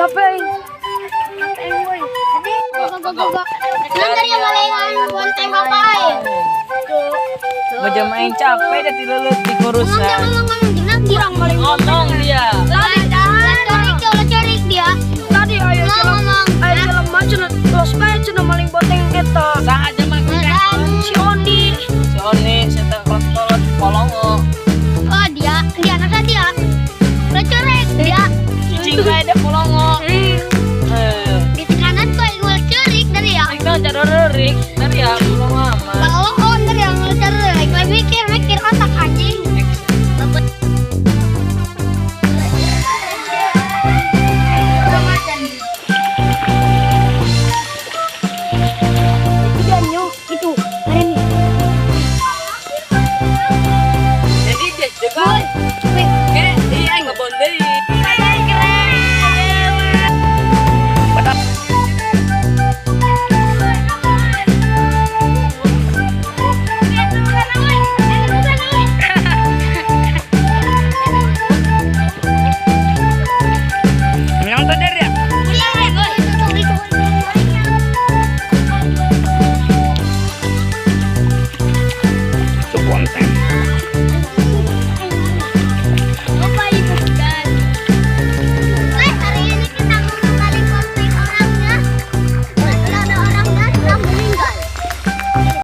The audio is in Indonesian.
Capek. Macam main capek dah tilelet di kurusan. Ngomong dia. Tadi ayo jalan macam los bae cenah maling boteng eta. Saja mah Si Oni. si Oni saya kontrol polongo. Oh dia anak dia. Lecorek dia. Cicing kayak ada polongo. Di kanan kau yang cerik dari ya. Kita cara rik dari ya polongo aman. Kalau on dari yang cerik, lebih mikir otak anjing. Jadi dia juga